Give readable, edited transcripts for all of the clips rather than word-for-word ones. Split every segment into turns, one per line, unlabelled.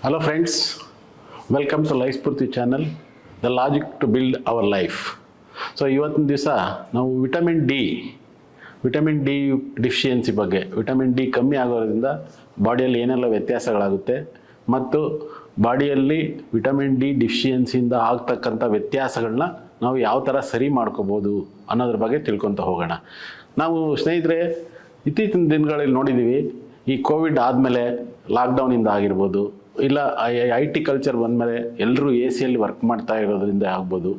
Hello friends, welcome to Life Spurti channel, the logic to build our life. So ಇವತ್ತಿನ ದಿವಸ ನಾವು vitamin D deficiency ಬಗ್ಗೆ, vitamin D ಕಮ್ಮಿ ಆಗೋದ್ರಿಂದ ಬಾಡಿಯಲ್ಲಿ ಏನೆಲ್ಲ ವ್ಯತ್ಯಾಸಗಳಾಗುತ್ತೆ ಮತ್ತು ಬಾಡಿಯಲ್ಲಿ ವಿಟಮಿನ್ ಡಿ ಡಿಫಿಷಿಯನ್ಸಿಯಿಂದ ಆಗ್ತಕ್ಕಂಥ ವ್ಯತ್ಯಾಸಗಳನ್ನ ನಾವು ಯಾವ ಥರ ಸರಿ ಮಾಡ್ಕೋಬೋದು ಅನ್ನೋದ್ರ ಬಗ್ಗೆ ತಿಳ್ಕೊತ ಹೋಗೋಣ. ನಾವು ಸ್ನೇಹಿತರೆ ಇತ್ತೀಚಿನ ದಿನಗಳಲ್ಲಿ ನೋಡಿದ್ದೀವಿ, ಈ ಕೋವಿಡ್ ಆದಮೇಲೆ ಲಾಕ್ಡೌನಿಂದ ಆಗಿರ್ಬೋದು, ಇಲ್ಲ IT ಕಲ್ಚರ್ ಬಂದಮೇಲೆ ಎಲ್ಲರೂ AC ವರ್ಕ್ ಮಾಡ್ತಾ ಇರೋದ್ರಿಂದ ಆಗ್ಬೋದು,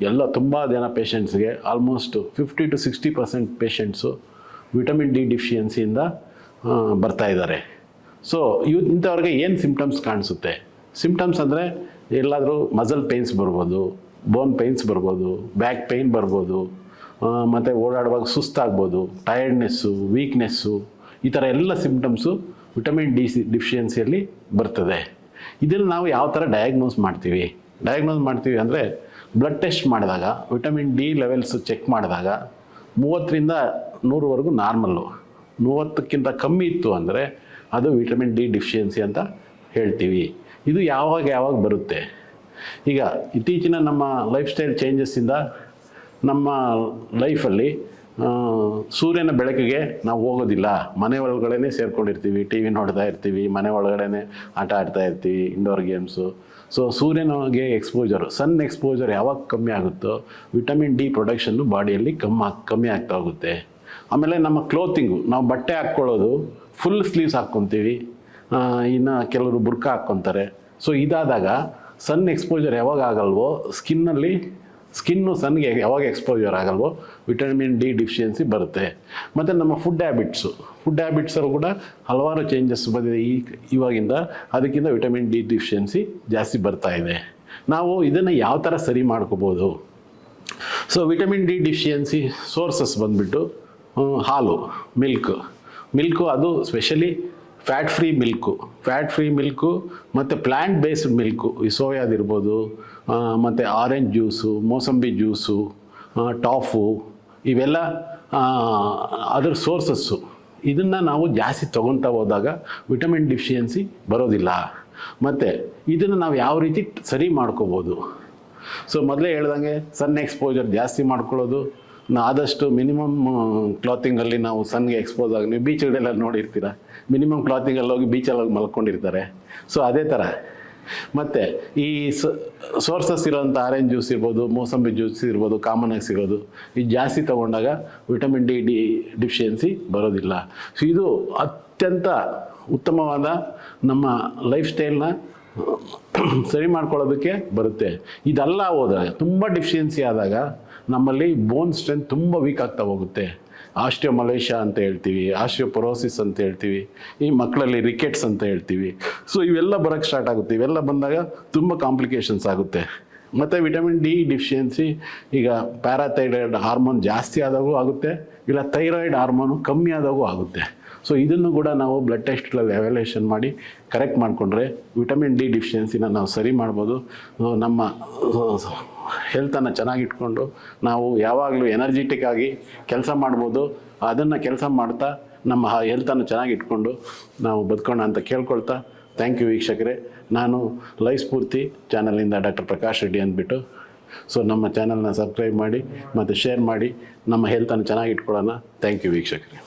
ಎಲ್ಲ ತುಂಬ ಜನ ಪೇಷಂಟ್ಸ್ಗೆ almost 50 to 60% patients vitamin D ಡಿಫಿಷಿಯನ್ಸಿಯಿಂದ ಬರ್ತಾ ಇದ್ದಾರೆ. ಸೊ ಇಂಥವ್ರಿಗೆ ಏನು ಸಿಮ್ಟಮ್ಸ್ ಕಾಣಿಸುತ್ತೆ? ಸಿಮ್ಟಮ್ಸ್ ಅಂದರೆ ಎಲ್ಲಾದರೂ ಮಸಲ್ ಪೇಯ್ನ್ಸ್ ಬರ್ಬೋದು, ಬೋನ್ ಪೇಯ್ನ್ಸ್ ಬರ್ಬೋದು, ಬ್ಯಾಕ್ ಪೇಯ್ನ್ ಬರ್ಬೋದು, ಮತ್ತು ಓಡಾಡುವಾಗ ಸುಸ್ತಾಗ್ಬೋದು, ಟಯರ್ಡ್ನೆಸ್ಸು, ವೀಕ್ನೆಸ್ಸು, ಈ ಥರ ಎಲ್ಲ ಸಿಮ್ಟಮ್ಸು ವಿಟಮಿನ್ ಡಿ ಡಿಫಿಷಿಯನ್ಸಿಯಲ್ಲಿ ಬರ್ತದೆ. ಇದನ್ನು ನಾವು ಯಾವ ಥರ ಡಯಾಗ್ನೋಸ್ ಮಾಡ್ತೀವಿ ಅಂದರೆ ಬ್ಲಡ್ ಟೆಸ್ಟ್ ಮಾಡಿದಾಗ ವಿಟಮಿನ್ ಡಿ ಲೆವೆಲ್ಸು ಚೆಕ್ ಮಾಡಿದಾಗ 30ರಿಂದ 100ವರೆಗೂ ನಾರ್ಮಲ್ಲು, 30ಕ್ಕಿಂತ ಕಮ್ಮಿ ಇತ್ತು ಅಂದರೆ ಅದು ವಿಟಮಿನ್ ಡಿ ಡಿಫಿಷಿಯನ್ಸಿ ಅಂತ ಹೇಳ್ತೀವಿ. ಇದು ಯಾವಾಗ ಬರುತ್ತೆ? ಈಗ ಇತ್ತೀಚಿನ ನಮ್ಮ ಲೈಫ್ ಸ್ಟೈಲ್ ಚೇಂಜಸ್ಸಿಂದ ನಮ್ಮ ಲೈಫಲ್ಲಿ ಸೂರ್ಯನ ಬೆಳಕಿಗೆ ನಾವು ಹೋಗೋದಿಲ್ಲ, ಮನೆ ಒಳಗಡೆ ಸೇರ್ಕೊಂಡಿರ್ತೀವಿ, TV ನೋಡ್ತಾ ಇರ್ತೀವಿ, ಮನೆ ಒಳಗಡೆ ಆಟ ಆಡ್ತಾ ಇರ್ತೀವಿ, ಇಂಡೋರ್ ಗೇಮ್ಸು. ಸೊ ಸೂರ್ಯನಿಗೆ ಸನ್ ಎಕ್ಸ್ಪೋಜರ್ ಯಾವಾಗ ಕಮ್ಮಿ ಆಗುತ್ತೋ ವಿಟಮಿನ್ ಡಿ ಪ್ರೊಡಕ್ಷನ್ನು ಬಾಡಿಯಲ್ಲಿ ಕಮ್ಮಿ ಆಗ್ತಾ ಹೋಗುತ್ತೆ. ಆಮೇಲೆ ನಮ್ಮ ಕ್ಲೋತಿಂಗು, ನಾವು ಬಟ್ಟೆ ಹಾಕ್ಕೊಳ್ಳೋದು ಫುಲ್ ಸ್ಲೀವ್ಸ್ ಹಾಕ್ಕೊತೀವಿ, ಇನ್ನು ಕೆಲವರು ಬುರ್ಕ ಹಾಕ್ಕೊತಾರೆ. ಸೊ ಇದಾದಾಗ ಸನ್ ಎಕ್ಸ್ಪೋಜರ್ ಯಾವಾಗ ಆಗಲ್ವೋ, ಸ್ಕಿನ್ನು ಸನ್ಗೆ ಯಾವಾಗ ಎಕ್ಸ್ಪೋಜರ್ ಆಗಲ್ವೋ ವಿಟಮಿನ್ ಡಿ ಡಿಫಿಷಿಯನ್ಸಿ ಬರುತ್ತೆ. ಮತ್ತು ನಮ್ಮ ಫುಡ್ ಹ್ಯಾಬಿಟ್ಸಲ್ಲೂ ಕೂಡ ಹಲವಾರು ಚೇಂಜಸ್ ಬಂದಿದೆ ಇವಾಗಿಂದ, ಅದಕ್ಕಿಂತ ವಿಟಮಿನ್ ಡಿ ಡಿಫಿಷಿಯನ್ಸಿ ಜಾಸ್ತಿ ಬರ್ತಾ ಇದೆ. ನಾವು ಇದನ್ನು ಯಾವ ಥರ ಸರಿ ಮಾಡ್ಕೋಬೋದು? So vitamin D deficiency sources ಬಂದುಬಿಟ್ಟು ಹಾಲು, ಮಿಲ್ಕು, ಅದು ಸ್ಪೆಷಲಿ ಫ್ಯಾಟ್ ಫ್ರೀ ಮಿಲ್ಕು ಮತ್ತು ಪ್ಲ್ಯಾಂಟ್ ಬೇಸ್ಡ್ ಮಿಲ್ಕು, ಈ ಸೋಯಾದಿರ್ಬೋದು, ಮತ್ತು ಆರೆಂಜ್ ಜ್ಯೂಸು, ಮೋಸಂಬಿ ಜ್ಯೂಸು, ಟಾಫು, ಇವೆಲ್ಲ ಅದರ ಸೋರ್ಸಸ್ಸು. ಇದನ್ನು ನಾವು ಜಾಸ್ತಿ ತೊಗೊತಾ ಹೋದಾಗ ವಿಟಮಿನ್ ಡಿಫಿಷಿಯನ್ಸಿ ಬರೋದಿಲ್ಲ. ಮತ್ತು ಇದನ್ನು ನಾವು ಯಾವ ರೀತಿ ಸರಿ ಮಾಡ್ಕೋಬೋದು? ಸೊ ಮೊದಲೇ ಹೇಳ್ದಂಗೆ ಸನ್ ಎಕ್ಸ್ಪೋಜರ್ ಜಾಸ್ತಿ ಮಾಡ್ಕೊಳ್ಳೋದು, ಆದಷ್ಟು ಮಿನಿಮಮ್ ಕ್ಲಾತಿಂಗಲ್ಲಿ ನಾವು ಸನ್ಗೆ ಎಕ್ಸ್ಪೋಸ್ ಆಗಿ, ನೀವು ಬೀಚ್ಗಳೆಲ್ಲ ನೋಡಿರ್ತೀರ, ಮಿನಿಮಮ್ ಕ್ಲಾತಿಂಗಲ್ಲಿ ಹೋಗಿ ಬೀಚಲ್ಲಿ ಹೋಗಿ ಮಲ್ಕೊಂಡಿರ್ತಾರೆ. ಸೊ ಅದೇ ಥರ ಮತ್ತು ಈ ಸೋರ್ಸಸ್ ಇರೋಂಥ ಆರೆಂಜ್ ಜ್ಯೂಸ್ ಇರ್ಬೋದು, ಮೋಸಂಬಿ ಜ್ಯೂಸ್ ಇರ್ಬೋದು, ಕಾಮನಾಗಿ ಸಿಗೋದು, ಇದು ಜಾಸ್ತಿ ತೊಗೊಂಡಾಗ ವಿಟಮಿನ್ ಡಿ ಡಿಫಿಷಿಯನ್ಸಿ ಬರೋದಿಲ್ಲ. ಸೊ ಇದು ಅತ್ಯಂತ ಉತ್ತಮವಾದ ನಮ್ಮ ಲೈಫ್ ಸ್ಟೈಲ್ನ ಸರಿ ಮಾಡ್ಕೊಳ್ಳೋದಕ್ಕೆ ಬರುತ್ತೆ. ಇದೆಲ್ಲ ಹೋದಾಗ, ತುಂಬ ಡಿಫಿಷಿಯನ್ಸಿ ಆದಾಗ ನಮ್ಮಲ್ಲಿ ಬೋನ್ ಸ್ಟ್ರೆಂತ್ ತುಂಬ ವೀಕ್ ಆಗ್ತಾ ಹೋಗುತ್ತೆ. ಆಸ್ಟಿಯೋಮಲೇಷಿಯಾ ಅಂತ ಹೇಳ್ತೀವಿ, ಆಸ್ಟಿಯೋಪೊರೋಸಿಸ್ ಅಂತ ಹೇಳ್ತೀವಿ, ಈ ಮಕ್ಕಳಲ್ಲಿ ರಿಕೆಟ್ಸ್ ಅಂತ ಹೇಳ್ತೀವಿ. ಸೊ ಇವೆಲ್ಲ ಬರೋಕ್ಕೆ ಸ್ಟಾರ್ಟ್ ಆಗುತ್ತೆ. ಇವೆಲ್ಲ ಬಂದಾಗ ತುಂಬ ಕಾಂಪ್ಲಿಕೇಶನ್ಸ್ ಆಗುತ್ತೆ. ಮತ್ತು ವಿಟಮಿನ್ ಡಿ ಡಿಫಿಷಿಯನ್ಸಿ ಈಗ ಪ್ಯಾರಾಥೈರಾಯ್ಡ್ ಹಾರ್ಮೋನ್ ಜಾಸ್ತಿ ಆದಾಗೂ ಆಗುತ್ತೆ, ಇಲ್ಲ ಥೈರಾಯ್ಡ್ ಹಾರ್ಮೋನು ಕಮ್ಮಿ ಆದಾಗೂ ಆಗುತ್ತೆ. ಸೊ ಇದನ್ನು ಕೂಡ ನಾವು ಬ್ಲಡ್ ಟೆಸ್ಟ್ಗಳಲ್ಲಿ ಎವ್ಯಾಲ್ಯೂಯೇಷನ್ ಮಾಡಿ ಕರೆಕ್ಟ್ ಮಾಡಿಕೊಂಡ್ರೆ ವಿಟಮಿನ್ ಡಿ ಡಿಫಿಷಿಯನ್ಸಿನ ನಾವು ಸರಿ ಮಾಡ್ಬೋದು. ನಮ್ಮ ಹೆಲ್ತನ್ನು ಚೆನ್ನಾಗಿಟ್ಕೊಂಡು ನಾವು ಯಾವಾಗಲೂ ಎನರ್ಜಿಟಿಕ್ ಆಗಿ ಕೆಲಸ ಮಾಡ್ಬೋದು. ಅದನ್ನು ಕೆಲಸ ಮಾಡ್ತಾ ನಮ್ಮ ಹೆಲ್ತನ್ನು ಚೆನ್ನಾಗಿಟ್ಕೊಂಡು ನಾವು ಬದುಕೋಣ ಅಂತ ಕೇಳ್ಕೊಳ್ತಾ, ಥ್ಯಾಂಕ್ ಯು ವೀಕ್ಷಕರೇ. ನಾನು ಲೈಫ್ ಸ್ಫೂರ್ತಿ ಚಾನಲಿಂದ ಡಾಕ್ಟರ್ ಪ್ರಕಾಶ್ ರೆಡ್ಡಿ ಅಂದ್ಬಿಟ್ಟು. ಸೊ ನಮ್ಮ ಚಾನಲ್ನ ಸಬ್ಸ್ಕ್ರೈಬ್ ಮಾಡಿ ಮತ್ತು ಶೇರ್ ಮಾಡಿ ನಮ್ಮ ಹೆಲ್ತನ್ನು ಚೆನ್ನಾಗಿಟ್ಕೊಳ್ಳೋಣ. ಥ್ಯಾಂಕ್ ಯು ವೀಕ್ಷಕರೇ.